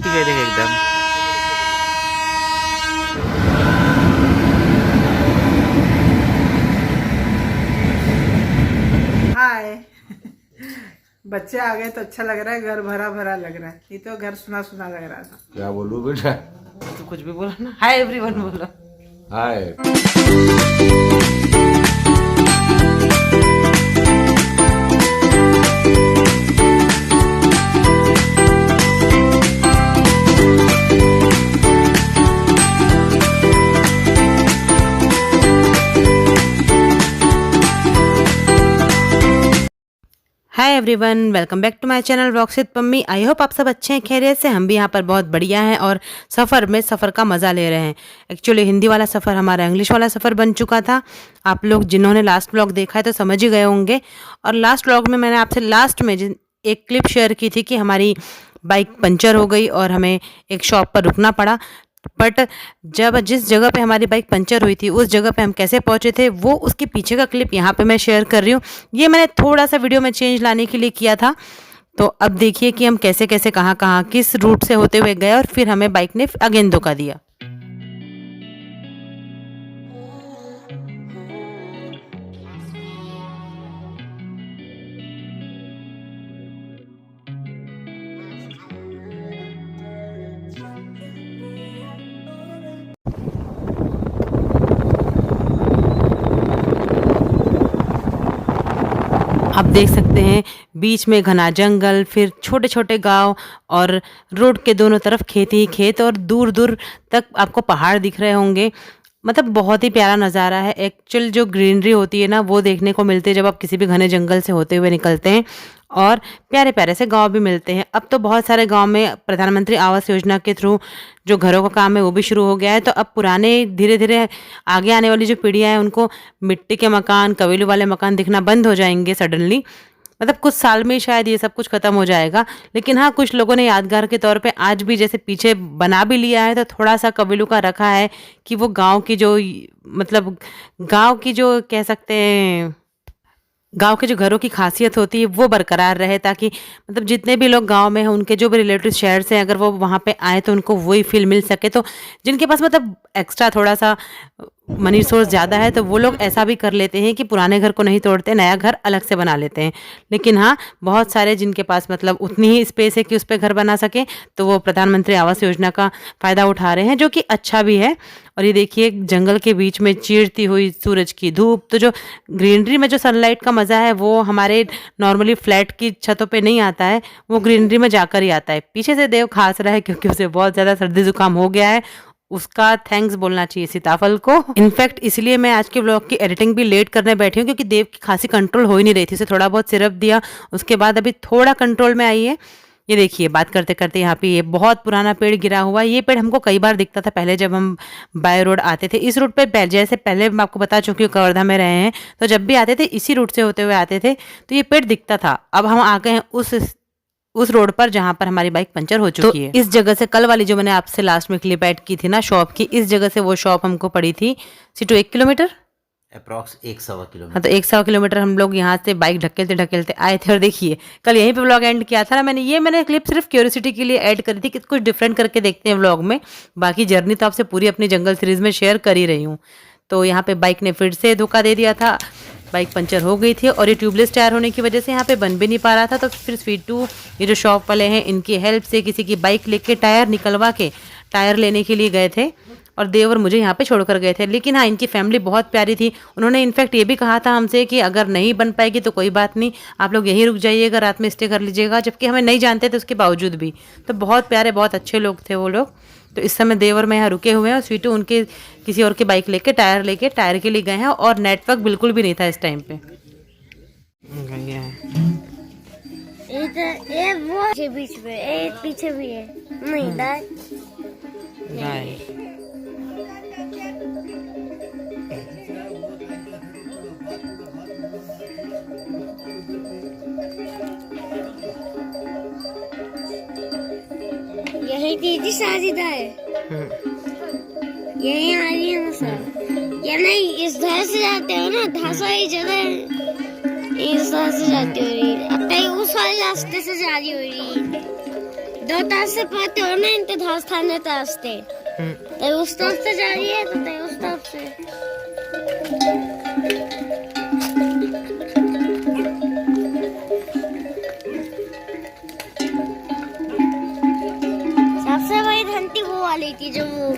चिपक गए थे एकदम। हाय बच्चे आ गए तो अच्छा लग रहा है, घर भरा भरा लग रहा है, नहीं तो घर सुना सुना लग रहा था। क्या बोलूं बेटा? तो कुछ भी बोलो ना। हाय एवरीवन बोलो। Hi. Hi everyone, welcome back to my channel vlogs with Pammi. I hope आप सब अच्छे हैं, खैरियत से। हम भी यहाँ पर बहुत बढ़िया हैं और सफ़र का मज़ा ले रहे हैं। एक्चुअली हिंदी वाला सफ़र हमारा इंग्लिश वाला सफ़र बन चुका था। आप लोग जिन्होंने लास्ट व्लॉग देखा है तो समझ ही गए होंगे। और लास्ट व्लॉग में मैंने आपसे लास्ट में एक क्लिप शेयर की थी कि हमारी बाइक पंचर हो गई और हमें एक शॉप पर रुकना पड़ा। बट जब जिस जगह पे हमारी बाइक पंचर हुई थी उस जगह पे हम कैसे पहुंचे थे, वो उसके पीछे का क्लिप यहाँ पे मैं शेयर कर रही हूँ। ये मैंने थोड़ा सा वीडियो में चेंज लाने के लिए किया था। तो अब देखिए कि हम कैसे कैसे कहाँ कहाँ किस रूट से होते हुए गए और फिर हमें बाइक ने अगेन धोखा दिया। आप देख सकते हैं बीच में घना जंगल, फिर छोटे छोटे गांव और रोड के दोनों तरफ खेत ही खेत और दूर दूर तक आपको पहाड़ दिख रहे होंगे। मतलब बहुत ही प्यारा नज़ारा है। एक्चुअल जो ग्रीनरी होती है ना, वो देखने को मिलती है जब आप किसी भी घने जंगल से होते हुए निकलते हैं। और प्यारे प्यारे से गांव भी मिलते हैं। अब तो बहुत सारे गांव में प्रधानमंत्री आवास योजना के थ्रू जो घरों का काम है वो भी शुरू हो गया है। तो अब पुराने धीरे धीरे आगे आने वाली जो पीढ़ियाँ हैं उनको मिट्टी के मकान, कवेलू वाले मकान दिखना बंद हो जाएंगे सडनली। मतलब कुछ साल में ही शायद ये सब कुछ खत्म हो जाएगा। लेकिन हाँ, कुछ लोगों ने यादगार के तौर पे आज भी जैसे पीछे बना भी लिया है तो थोड़ा सा कबीलों का रखा है कि वो गांव की जो मतलब गांव की जो कह सकते हैं गांव के जो घरों की खासियत होती है वो बरकरार रहे, ताकि मतलब जितने भी लोग गांव में हैं उनके जो भी रिलेटिव शहर से अगर वो वहाँ पे आए तो उनको वही फील मिल सके। तो जिनके पास मतलब एक्स्ट्रा थोड़ा सा मनी सोर्स ज़्यादा है तो वो लोग ऐसा भी कर लेते हैं कि पुराने घर को नहीं तोड़ते, नया घर अलग से बना लेते हैं। लेकिन हाँ, बहुत सारे जिनके पास मतलब उतनी ही स्पेस है कि उस पर घर बना सके तो वो प्रधानमंत्री आवास योजना का फ़ायदा उठा रहे हैं, जो कि अच्छा भी है। और ये देखिए जंगल के बीच में चीरती हुई सूरज की धूप, तो जो ग्रीनरी में जो सनलाइट का मज़ा है वो हमारे नॉर्मली फ्लैट की छतों पे नहीं आता है, वो ग्रीनरी में जाकर ही आता है। पीछे से देव खास रहा है क्योंकि उसे बहुत ज़्यादा सर्दी जुकाम हो गया है। उसका थैंक्स बोलना चाहिए सीताफल को। इनफैक्ट इसलिए मैं आज के व्लॉग की एडिटिंग भी लेट करने बैठी हूँ क्योंकि देव की खांसी कंट्रोल हो ही नहीं रही थी। उसे थोड़ा बहुत सिरप दिया, उसके बाद अभी थोड़ा कंट्रोल में आई है। ये देखिए बात करते करते यहाँ पे ये बहुत पुराना पेड़ गिरा हुआ है। ये पेड़ हमको कई बार दिखता था पहले जब हम बाय रोड आते थे। इस रूट पे जैसे पहले मैं आपको बता चुकी हूँ कवर्धा में रहे हैं, तो जब भी आते थे इसी रूट से होते हुए आते थे तो ये पेड़ दिखता था। अब हम आ गए हैं उस रोड पर जहाँ पर हमारी बाइक पंचर हो चुकी है। इस जगह से कल वाली जो मैंने आपसे लास्ट में क्लिप ऐड की थी ना शॉप की, इस जगह से वो शॉप हमको पड़ी थी सिटू 1 किलोमीटर अप्रॉक्स 1.25 किलोमीटर। हाँ, तो 1.25 किलोमीटर हम लोग यहाँ से बाइक ढकेलते ढकेलते आए थे। और देखिए कल यहीं पे व्लॉग एंड किया था ना मैंने क्लिप सिर्फ क्यूरियोसिटी के लिए ऐड करी थी कि कुछ डिफरेंट करके देखते हैं व्लॉग में। बाकी जर्नी तो आपसे पूरी अपनी जंगल सीरीज में शेयर कर ही रही हूँ। तो यहाँ पे बाइक ने फिर से धोखा दे दिया था, बाइक पंचर हो गई थी और ये ट्यूबलेस टायर होने की वजह से यहाँ पे बन भी नहीं पा रहा था। तो फिर स्वीटू ये जो शॉप वाले हैं इनकी हेल्प से किसी की बाइक लेके टायर निकलवा के टायर लेने के लिए गए थे और देव और मुझे यहाँ पे छोड़कर गए थे। लेकिन हाँ, इनकी फैमिली बहुत प्यारी थी। उन्होंने इनफैक्ट ये भी कहा था हमसे कि अगर नहीं बन पाएगी तो कोई बात नहीं, आप लोग यहीं रुक जाइएगा, रात में स्टे कर लीजिएगा। जबकि हमें नहीं जानते थे उसके बावजूद भी। तो बहुत प्यारे बहुत अच्छे लोग थे वो लोग। तो इस समय देव और मैं यहाँ रुके हुए हैं और स्वीटू उनके किसी और की बाइक लेके टायर के लिए गए हैं। और नेटवर्क बिल्कुल भी नहीं था इस टाइम पे। ये वो बीच में पीछे भी है नहीं दाई। यही दीदी शादीदा है, यही आ रही है मसा। या नहीं इस धर से जाते हो ना, धासा ही जगह है, इस धर से जाती हो रही है। अब उस वाले रास्ते से जा रही हो रही है। दो तास से पाते हो ना इनते धास थाने तासते ते उस तरफ से जा रही है तो ते उस तरफ से सबसे बड़ी घंटी वो वाली थी जो वो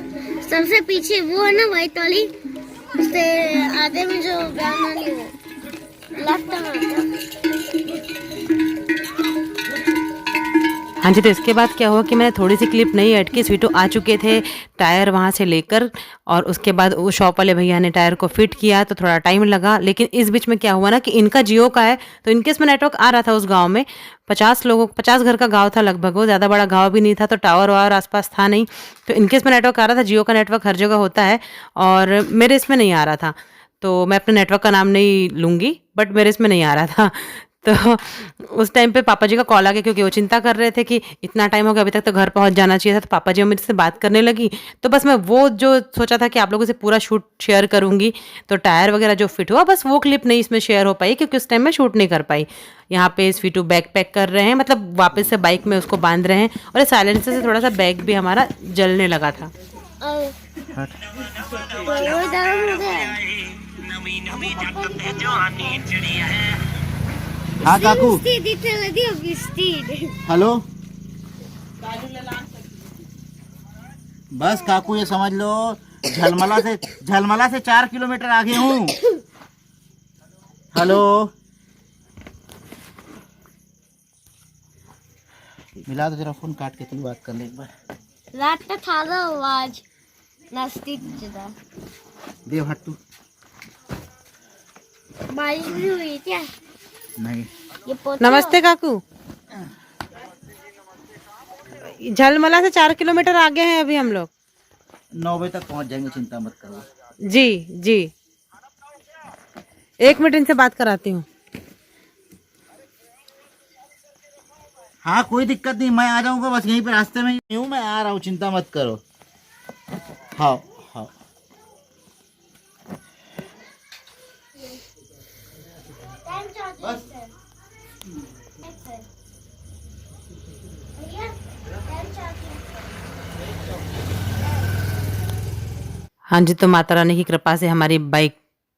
सबसे पीछे वो है ना व्हाइट वाली उससे आगे में जो ब्राउन वाली वो लेफ्ट में। हाँ जी, तो इसके बाद क्या हुआ कि मैंने थोड़ी सी क्लिप नहीं ऐड की। स्वीटू आ चुके थे टायर वहाँ से लेकर और उसके बाद वो शॉप वाले भैया ने टायर को फिट किया तो थोड़ा टाइम लगा। लेकिन इस बीच में क्या हुआ ना कि इनका जियो का है तो इनके इसमें नेटवर्क आ रहा था उस गांव में। 50 घर का गांव था लगभग, वो ज़्यादा बड़ा गांव भी नहीं था तो टावर वावर आसपास था नहीं, तो इनके इसमें नेटवर्क आ रहा था। जियो का नेटवर्क हर जगह होता है और मेरे इसमें नहीं आ रहा था। तो मैं अपने नेटवर्क का नाम नहीं लूँगी, बट मेरे इसमें नहीं आ रहा था। तो उस टाइम पे पापा जी का कॉल आ गया क्योंकि वो चिंता कर रहे थे कि इतना टाइम हो गया, अभी तक तो घर पहुंच जाना चाहिए था। तो पापा जी मेरे से बात करने लगी तो बस मैं वो जो सोचा था कि आप लोगों से पूरा शूट शेयर करूंगी, तो टायर वगैरह जो फिट हुआ बस वो क्लिप नहीं इसमें शेयर हो पाई क्योंकि उस टाइम में शूट नहीं कर पाई। यहाँ पे स्वीटू बैग पैक कर रहे हैं, मतलब वापस से बाइक में उसको बांध रहे हैं और साइलेंसर से थोड़ा सा बैग भी हमारा जलने लगा था। हाँ काकू, हेलो। बस काकू ये समझ लो झलमला से 4 किलोमीटर आगे हूँ। हेलो, मिला तो जरा फोन काट के तुम बात कर ले एक बार। रात का था ना आवाज नजदीक जरा दे हट तू। बारिश भी हुई क्या? नहीं। ये पोछा नमस्ते काकू, झलमला से 4 किलोमीटर आगे हैं अभी हम लोग। 9 बजे तक पहुंच जाएंगे, चिंता मत करो। जी जी, 1 मिनट इनसे बात कराती हूँ। हाँ कोई दिक्कत नहीं, मैं आ जाऊंगा, बस यहीं पे रास्ते में ही हूँ, मैं आ रहा हूँ, चिंता मत करो। हाँ हाँ बस। हाँ जी, तो माता रानी की कृपा से हमारी बाइक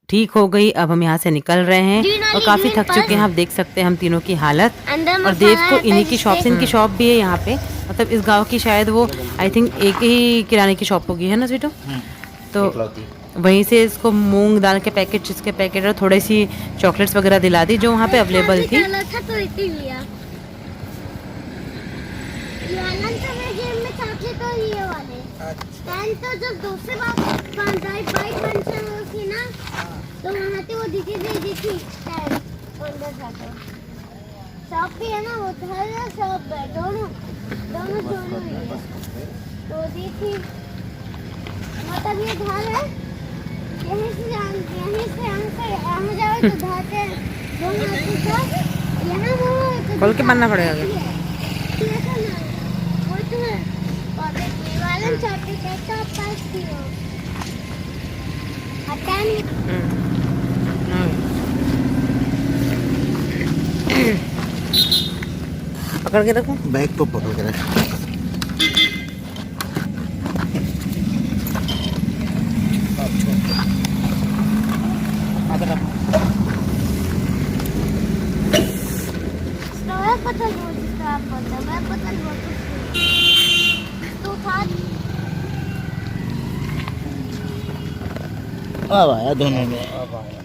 ठीक हो गई। अब हम यहाँ से निकल रहे हैं और काफ़ी थक चुके हैं। आप देख सकते हैं हम तीनों की हालत। और देव को इन्हीं की शॉप से, इनकी शॉप भी है यहाँ पे, मतलब इस गांव की शायद वो आई थिंक एक ही किराने की शॉप होगी, है ना स्वीटू? तो वहीं से इसको मूंग दाल के पैकेट, चिप्स के पैकेट और थोड़ी सी चॉकलेट्स वगैरह दिला दी जो वहाँ पे अवेलेबल थी। तो जब दूसरी बार बाइक पंचर हुई थी ना तो वहाँ पे वो दीदी दे दी थी शॉप भी है ना, वो घर शॉप है, दोनों हुई है तो दी थी। मतलब ये घर है, यहीं से यहाँ जाओ तो धाते दोनों यहाँ वो खोल के मानना पड़ेगा। वो तो है वालन चाहते थे तो पास दियो अटैन पकड़ के रखो, बैग को पकड़ के रख। पतल वो जिसका आप बोलते मैं पतल बोलती तो था। अब आया दोनों में, अब आया।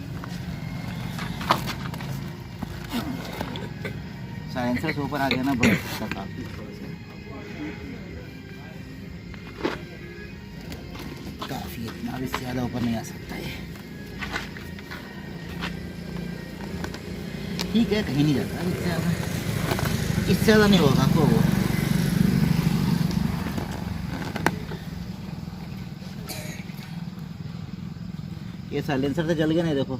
साइलेंसर से ऊपर आ गया ना, बहुत काफी काफी, इतना भी ज्यादा ऊपर नहीं आ सकता है। ठीक है, कहीं नहीं जाता इससे ज्यादा नहीं होगा को वो। ये साइलेंसर से जल गया नहीं, देखो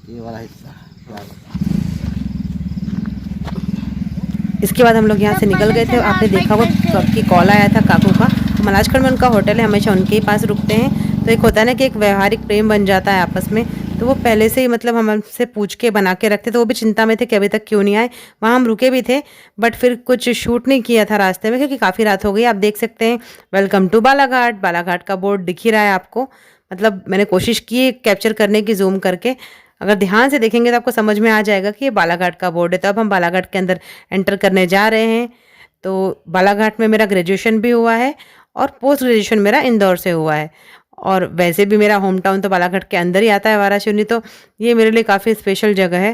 ये वाला हिस्सा। इसके बाद हम लोग यहाँ से निकल गए थे। आपने देखा वो सबकी कॉल आया था काकू का। तो मलाजखंड में उनका होटल है, हमेशा उनके ही पास रुकते हैं। तो एक होता है ना कि एक व्यवहारिक प्रेम बन जाता है आपस में, तो वो पहले से ही मतलब हम हमसे पूछ के बना के रखते, तो वो भी चिंता में थे कि अभी तक क्यों नहीं आए। वहाँ हम रुके भी थे बट फिर कुछ शूट नहीं किया था रास्ते में क्योंकि काफ़ी रात हो गई। आप देख सकते हैं वेलकम टू बालाघाट, बालाघाट का बोर्ड दिख ही रहा है आपको। मतलब मैंने कोशिश की कैप्चर करने की जूम करके, अगर ध्यान से देखेंगे तो आपको समझ में आ जाएगा कि ये बालाघाट का बोर्ड है। तो अब हम बालाघाट के अंदर एंटर करने जा रहे हैं। तो बालाघाट में मेरा ग्रेजुएशन भी हुआ है और पोस्ट ग्रेजुएशन मेरा इंदौर से हुआ है, और वैसे भी मेरा होम टाउन तो बालाघाट के अंदर ही आता है, वाराशिवनी। तो ये मेरे लिए काफ़ी स्पेशल जगह है।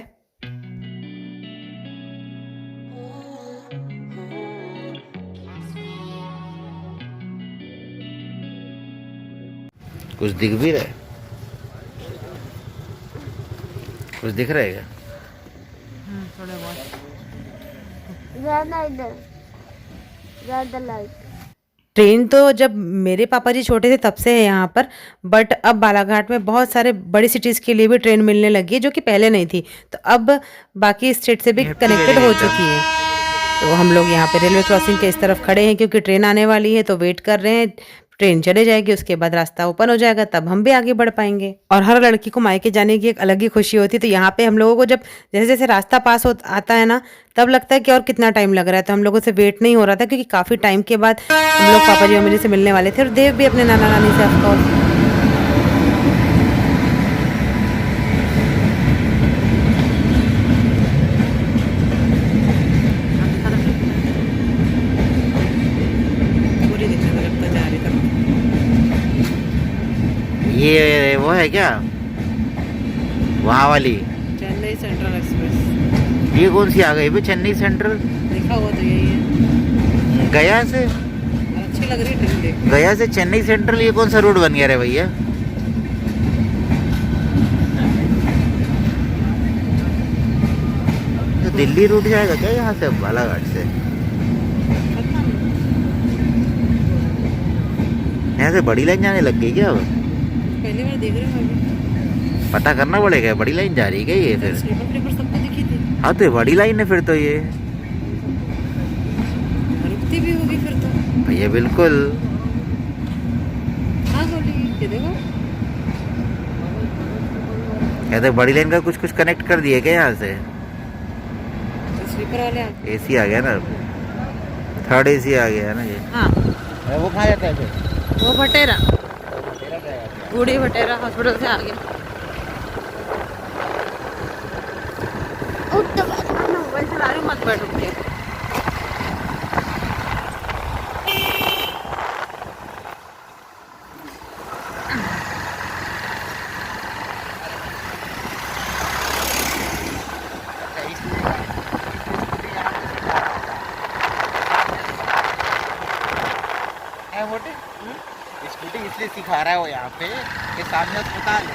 कुछ दिख भी रहा है, कुछ दिख रहा है क्या? थोड़े बहुत ज्यादा इधर ज्यादा लाइट। ट्रेन तो जब मेरे पापा जी छोटे थे तब से है यहाँ पर, बट अब बालाघाट में बहुत सारे बड़ी सिटीज़ के लिए भी ट्रेन मिलने लगी है जो कि पहले नहीं थी। तो अब बाकी स्टेट से भी कनेक्टेड हो चुकी है। तो हम लोग यहाँ पे रेलवे क्रॉसिंग के इस तरफ खड़े हैं क्योंकि ट्रेन आने वाली है, तो वेट कर रहे हैं। ट्रेन चले जाएगी, उसके बाद रास्ता ओपन हो जाएगा, तब हम भी आगे बढ़ पाएंगे। और हर लड़की को मायके जाने की एक अलग ही खुशी होती है। तो यहाँ पे हम लोगों को जब जैसे जैसे रास्ता पास हो आता है ना, तब लगता है कि और कितना टाइम लग रहा है। तो हम लोगों से वेट नहीं हो रहा था क्योंकि काफ़ी टाइम के बाद हम लोग पापा जी मम्मी जी से मिलने वाले थे, और देव भी अपने नाना नानी से ऑफकोर्स। ये वो है क्या, वहाँ वाली? चेन्नई सेंट्रल एक्सप्रेस ये कौन सी आ गई भाई? चेन्नई सेंट्रल लिखा हुआ तो यही है। गया से, अच्छी लग रही है ट्रेन देख। गया से चेन्नई सेंट्रल, ये कौन सा रूट बन गया रे भैया? तो दिल्ली रूट जाएगा क्या यहाँ से, बालाघाट से? यहाँ से बड़ी लाइन जाने लग गई क्या अब? पहली बार देख रहे हो अभी। पता करना पड़ेगा, बड़ी लाइन जा रही है क्या ये फिर? स्लीपर सबको दिखी थी, हाँ तो ये बड़ी लाइन है फिर तो, ये रुकती भी होगी फिर तो। भैया बिल्कुल। हाँ बोली ये देखो, कहते बड़ी लाइन का कुछ कुछ कनेक्ट कर दिया क्या यहाँ से? स्लीपर वाले एसी आ गया ना, थर्ड एसी आ गया है ना ये। हाँ वो कहाँ जाता है फिर? वो भटेरा, बूढ़ी भटेरा हॉस्पिटल से आ गया। उठ तो बैठो ना। मोबाइल चला रही हूँ, मत बैठ उठ के। स्कूटी इसलिए सिखा रहा है वो यहाँ पे कि सामने अस्पताल है।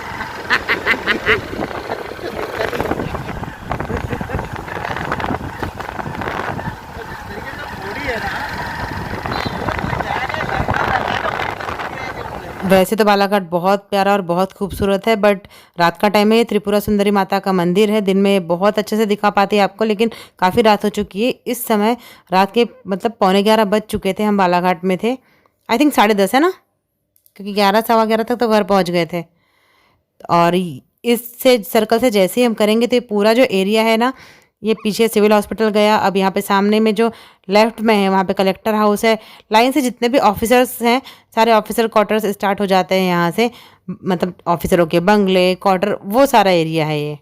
वैसे तो बालाघाट बहुत प्यारा और बहुत खूबसूरत है, बट रात का टाइम है। ये त्रिपुरा सुंदरी माता का मंदिर है। दिन में बहुत अच्छे से दिखा पाती है आपको, लेकिन काफ़ी रात हो चुकी है। इस समय रात के मतलब 11:15 बज चुके थे, हम बालाघाट में थे। आई थिंक 10:30 है ना, क्योंकि 11 सवा 11 तक तो घर पहुंच गए थे। और इससे सर्कल से जैसे ही हम करेंगे तो ये पूरा जो एरिया है ना, ये पीछे सिविल हॉस्पिटल गया। अब यहाँ पे सामने में जो लेफ्ट में है वहाँ पे कलेक्टर हाउस है। लाइन से जितने भी ऑफिसर्स हैं, सारे ऑफिसर क्वार्टर्स स्टार्ट हो जाते हैं यहाँ से, मतलब ऑफिसरों के बंगले, क्वार्टर, वो सारा एरिया है ये।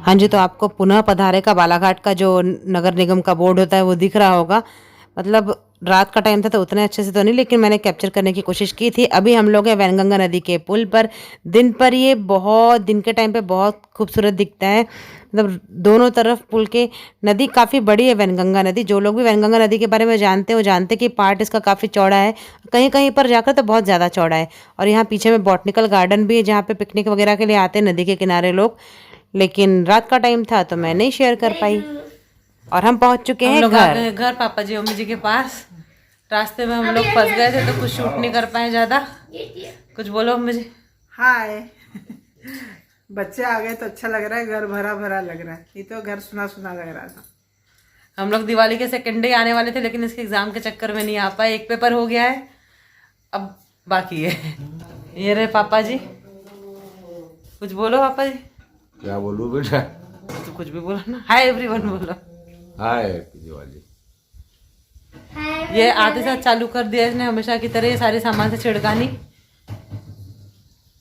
हाँ जी, तो आपको पुनः पधारे का बालाघाट का जो नगर निगम का बोर्ड होता है वो दिख रहा होगा। मतलब रात का टाइम था तो उतने अच्छे से तो नहीं, लेकिन मैंने कैप्चर करने की कोशिश की थी। अभी हम लोग हैं वैनगंगा नदी के पुल पर। दिन पर ये बहुत, दिन के टाइम पे बहुत खूबसूरत दिखता है। मतलब दोनों तरफ पुल के, नदी काफ़ी बड़ी है वैनगंगा नदी। जो लोग भी वैनगंगा नदी के बारे में जानते हैं वो जानते हैं कि पार्ट इसका काफ़ी चौड़ा है, कहीं कहीं पर जाकर तो बहुत ज़्यादा चौड़ा है। और यहाँ पीछे में बॉटनिकल गार्डन भी है जहाँ पे पिकनिक वगैरह के लिए आते हैं नदी के किनारे लोग। लेकिन रात का टाइम था तो मैं नहीं शेयर कर पाई। और हम पहुंच चुके हैं घर पापा जी मम्मी जी के पास। रास्ते में हम लोग फंस गए थे तो कुछ शूट नहीं कर पाए ज़्यादा। कुछ बोलो मुझे। हाय बच्चे आ गए तो अच्छा लग रहा है, घर भरा भरा लग रहा है। ये तो घर सुना सुना लग रहा था। हम लोग दिवाली के सेकंड डे आने वाले थे, लेकिन इसके एग्जाम के चक्कर में नहीं आ पाए। एक पेपर हो गया है, अब बाकी है। ये रहे पापा जी, कुछ बोलो पापा जी। क्या बोलूं बेटा? तो कुछ भी बोलो ना। हाय एवरीवन बोलो। हाय दिवाली। ये आते साथ चालू कर दिया इसने हमेशा की तरह, ये सारे सामान से छिड़कानी।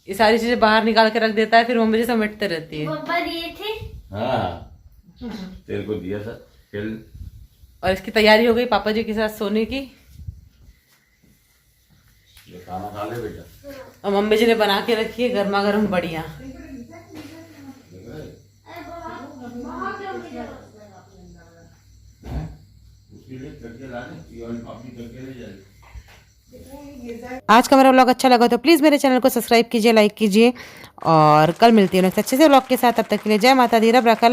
ये सारी चीजें बाहर निकाल के रख देता है, फिर मम्मी जी समेटते रहती है। पापा दिए थे। हाँ तेरे को दिया था खेल। और इसकी तैयारी हो गई पापा जी के साथ सोने की। ये खाना खा ले बेटा। और मम्मी जी ने बना के रखी है गर्मा गर्म बढ़िया। आज का मेरा व्लॉग अच्छा लगा तो प्लीज़ मेरे चैनल को सब्सक्राइब कीजिए, लाइक कीजिए, और कल मिलती हूँ नेक्स्ट अच्छे से व्लॉग के साथ। तब तक के लिए जय माता दी, रब रखा।